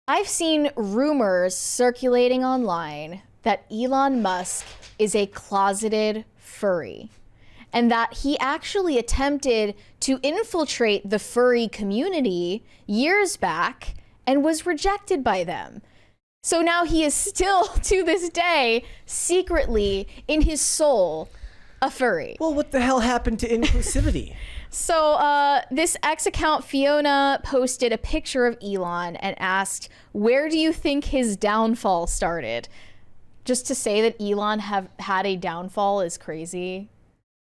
I've seen rumors circulating online that Elon Musk is a closeted furry and that he actually attempted to infiltrate the furry community years back and was rejected by them. So now he is still, to this day, secretly in his soul, a furry. Well, what the hell happened to inclusivity? So this X account, Fiona, posted a picture of Elon and asked, where do you think his downfall started? Just to say that Elon had a downfall is crazy.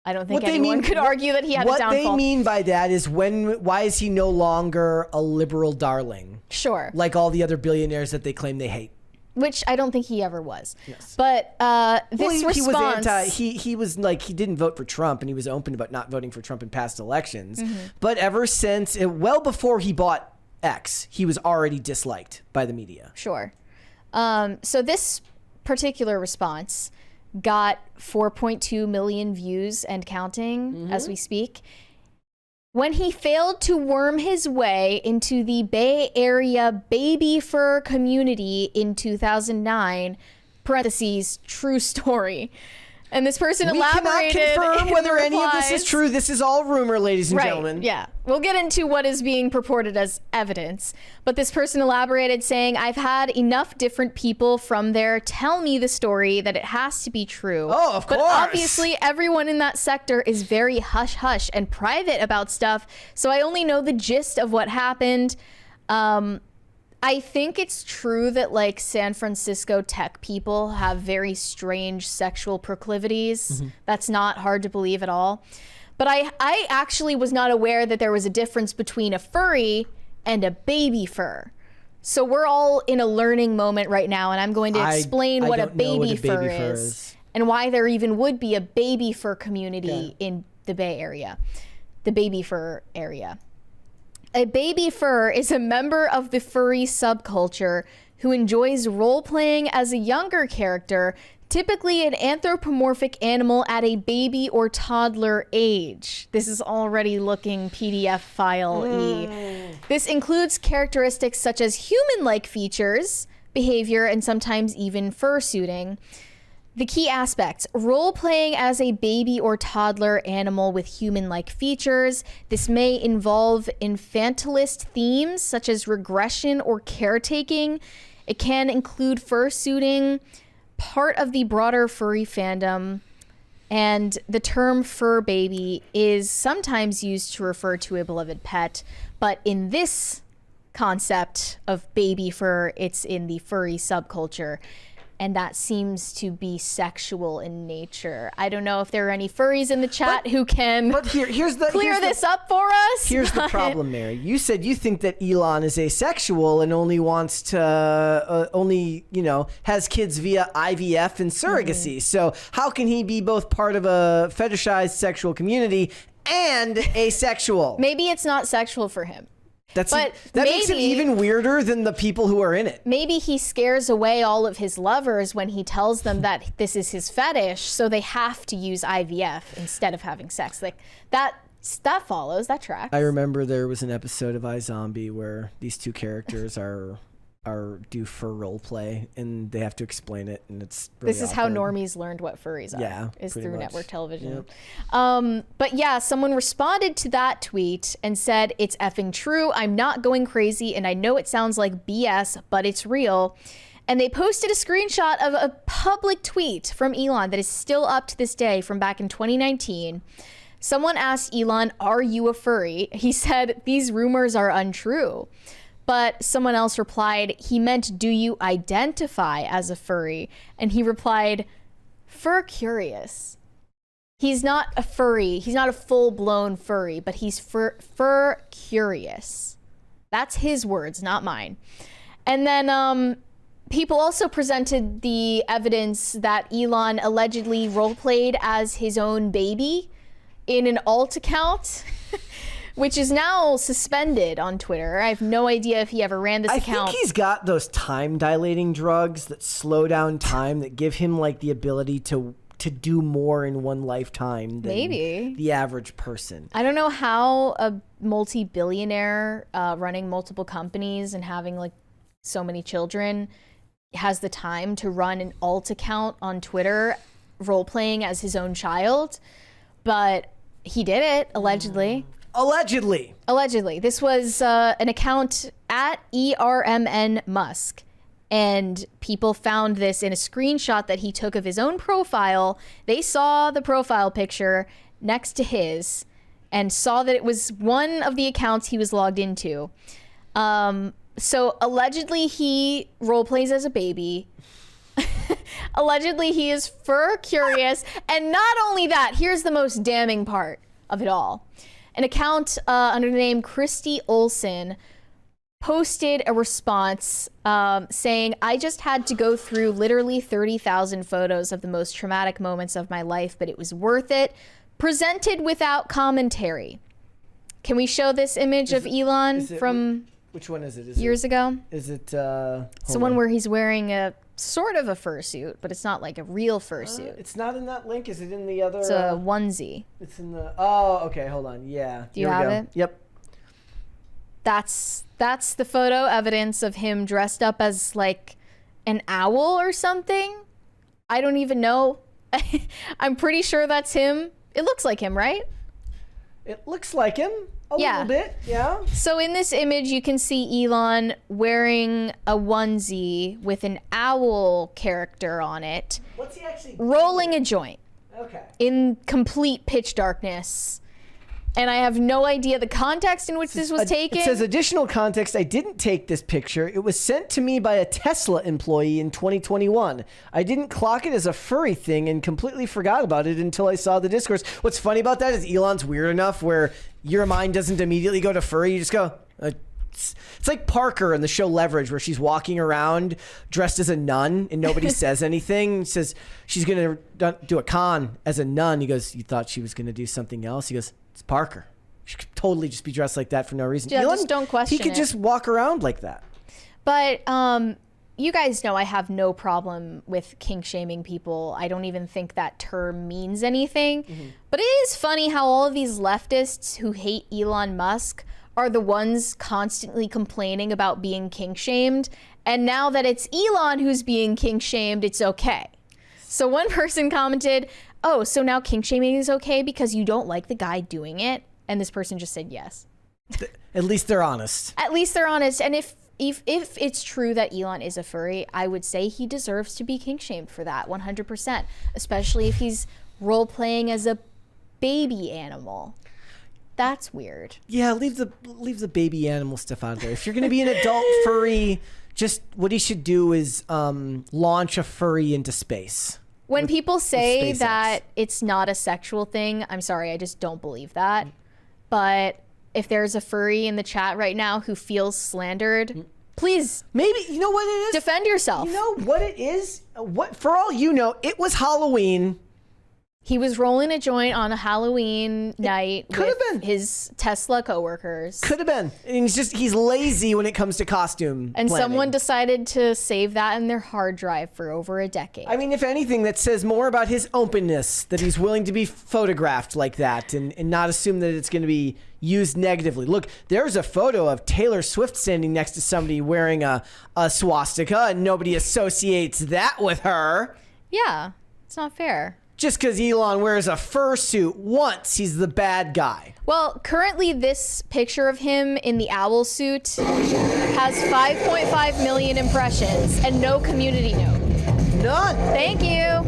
I don't think anyone could argue that he had a downfall. What they mean by that is why is he no longer a liberal darling? Sure. Like all the other billionaires that they claim they hate. Which I don't think he ever was. Yes. But this response... He was he was like, he didn't vote for Trump, and he was open about not voting for Trump in past elections. Mm-hmm. But ever since, well before he bought X, he was already disliked by the media. Sure. So this particular response got 4.2 million views and counting as we speak. When he failed to worm his way into the Bay Area baby fur community in 2009, parentheses, true story. And this person elaborated. We cannot confirm whether any of this replies. is true. This is all rumor, ladies and gentlemen. Yeah. We'll get into what is being purported as evidence. But this person elaborated saying, I've had enough different people from there tell me the story that it has to be true. Oh, of course. But obviously everyone in that sector is very hush-hush and private about stuff. So I only know the gist of what happened. I think it's true that like San Francisco tech people have very strange sexual proclivities. That's not hard to believe at all. But I actually was not aware that there was a difference between a furry and a baby fur. So we're all in a learning moment right now, and I'm going to explain what a baby fur is and why there even would be a baby fur community in the Bay Area, the baby fur area. A baby fur is a member of the furry subculture who enjoys role-playing as a younger character, typically an anthropomorphic animal at a baby or toddler age. This is already looking PDF file-y. This includes characteristics such as human-like features, behavior, and sometimes even fursuiting. The key aspects: role-playing as a baby or toddler animal with human-like features. This may involve infantilist themes such as regression or caretaking. It can include fursuiting, part of the broader furry fandom, and the term fur baby is sometimes used to refer to a beloved pet, but in this concept of baby fur, it's in the furry subculture. And that seems to be sexual in nature. I don't know if there are any furries in the chat who can clear this up for us. Here's the problem, Mary. You said you think that Elon is asexual and only wants to, has kids via IVF and surrogacy. So how can he be both part of a fetishized sexual community and asexual? Maybe it's not sexual for him. That makes it even weirder than the people who are in it. Maybe he scares away all of his lovers when he tells them that this is his fetish, so they have to use IVF instead of having sex. Like that follows, that tracks. I remember there was an episode of iZombie where these two characters do fur role play, and they have to explain it, and it's really this is awkward. how normies learned what furries are. Yeah, is through much. network television. Yep. But yeah, someone responded to that tweet and said, it's effing true. I'm not going crazy, and I know it sounds like BS, but it's real. And they posted a screenshot of a public tweet from Elon that is still up to this day from back in 2019. Someone asked Elon, are you a furry? He said, these rumors are untrue. But someone else replied, he meant, do you identify as a furry? And he replied, fur curious. He's not a furry. He's not a full-blown furry, but he's fur curious. That's his words, not mine. And then people also presented the evidence that Elon allegedly role-played as his own baby in an alt account. Which is now suspended on Twitter. I have no idea if he ever ran this account. I think he's got those time dilating drugs that slow down time that give him like the ability to do more in one lifetime than the average person. I don't know how a multi-billionaire running multiple companies and having like so many children has the time to run an alt account on Twitter role playing as his own child, but he did it allegedly. Allegedly. This was an account at ERMN Musk. And people found this in a screenshot that he took of his own profile. They saw the profile picture next to his and saw that it was one of the accounts he was logged into. So allegedly he role plays as a baby. Allegedly he is fur curious. And not only that, here's the most damning part of it all. An account under the name Christy Olson posted a response saying, I just had to go through literally 30,000 photos of the most traumatic moments of my life, but it was worth it. Presented without commentary. Can we show this image of Elon from which one is it? years ago? Is it It's the one where he's wearing a sort of a fursuit, but it's not like a real fursuit. It's not in that link. Is it in the other? It's a onesie. It's in the. Oh, okay. Hold on. Yeah. Do you have it? Yep. That's the photo evidence of him dressed up as like an owl or something. I don't even know. I'm pretty sure that's him. It looks like him, right? It looks like him a little bit, yeah. So in this image, you can see Elon wearing a onesie with an owl character on it. What's he actually rolling a joint. Okay. In complete pitch darkness. And I have no idea the context in which this was taken. It says additional context. I didn't take this picture. It was sent to me by a Tesla employee in 2021. I didn't clock it as a furry thing and completely forgot about it until I saw the discourse. What's funny about that is Elon's weird enough where your mind doesn't immediately go to furry. You just go, it's like Parker in the show Leverage, where she's walking around dressed as a nun and nobody says anything. He says she's going to do a con as a nun. He goes, you thought she was going to do something else? He goes, it's Parker. She could totally just be dressed like that for no reason. Yeah, Elon, just don't question He could just walk around like that. But you guys know I have no problem with kink shaming people. I don't even think that term means anything. Mm-hmm. But it is funny how all of these leftists who hate Elon Musk are the ones constantly complaining about being kink shamed. And now that it's Elon who's being kink shamed, it's okay. So one person commented, oh, so now kink shaming is okay because you don't like the guy doing it? And this person just said yes. At least they're honest. At least they're honest. And if it's true that Elon is a furry, I would say he deserves to be kink shamed for that 100%, especially if he's role playing as a baby animal. That's weird. Yeah, leave the baby animal stuff out there. If you're going to be an adult furry, just what he should do is launch a furry into space. When people say that it's not a sexual thing, I'm sorry, I just don't believe that. But if there's a furry in the chat right now who feels slandered, please. Maybe, you know what it is? Defend yourself. You know what it is? What, for all you know, it was Halloween. He was rolling a joint on a Halloween night with his Tesla coworkers. Could have been. And he's lazy when it comes to costume And planning. someone decided to save that in their hard drive for over a decade. I mean, if anything, that says more about his openness, that he's willing to be photographed like that and not assume that it's going to be used negatively. Look, there's a photo of Taylor Swift standing next to somebody wearing a swastika, and nobody associates that with her. Yeah, it's not fair. Just because Elon wears a fursuit once, he's the bad guy. Well, currently this picture of him in the owl suit has 5.5 million impressions and no community note. None. Thank you.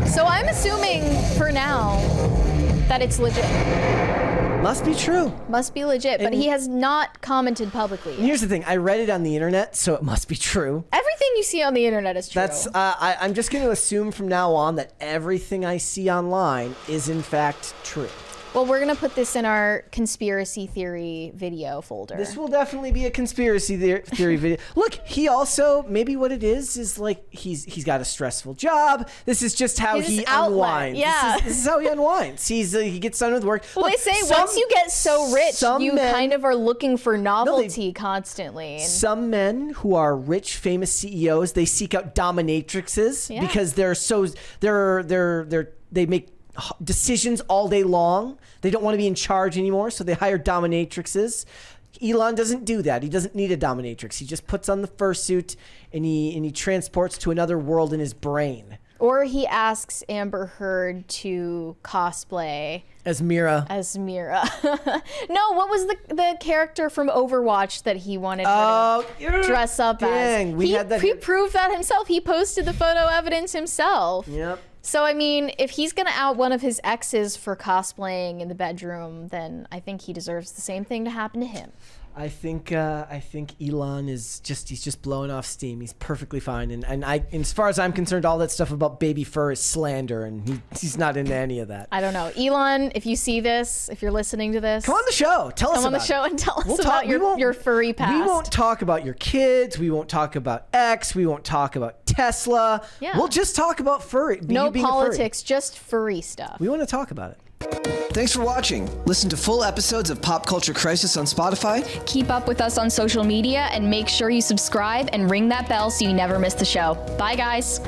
So I'm assuming for now that it's legit. Must be true. Must be legit, but he has not commented publicly yet. Here's the thing. I read it on the internet, so it must be true. Everything you see on the internet is true. That's. I'm just going to assume from now on that everything I see online is in fact true. Well, we're going to put this in our conspiracy theory video folder. This will definitely be a conspiracy theory video. Look, he also, maybe what it is like he's got a stressful job. This is just how he unwinds. Yeah. This is how he unwinds. He gets done with work. Well, Look, they say once you get so rich, you kind of are looking for novelty constantly. Some men who are rich, famous CEOs, they seek out dominatrixes because they make decisions all day long. They don't want to be in charge anymore, so they hire dominatrixes Elon doesn't do that. He doesn't need a dominatrix. He just puts on the fursuit and he transports to another world in his brain. Or he asks Amber Heard to cosplay As Mira. No, what was the character from Overwatch that he wanted her to dress up as? He proved that himself. He posted the photo evidence himself. Yep. So, I mean, if he's going to out one of his exes for cosplaying in the bedroom, then I think he deserves the same thing to happen to him. I think Elon he's just blowing off steam. He's perfectly fine, and as far as I'm concerned, all that stuff about baby fur is slander, and he's not into any of that. I don't know, Elon. If you see this, if you're listening to this, come on the show. Come on the show and tell us about your furry past. We won't talk about your kids. We won't talk about X. We won't talk about Tesla. Yeah. We'll just talk about furry. No politics, just furry stuff. We want to talk about it. Thanks for watching. Listen to full episodes of Pop Culture Crisis on Spotify. Keep up with us on social media and make sure you subscribe and ring that bell so you never miss the show. Bye, guys.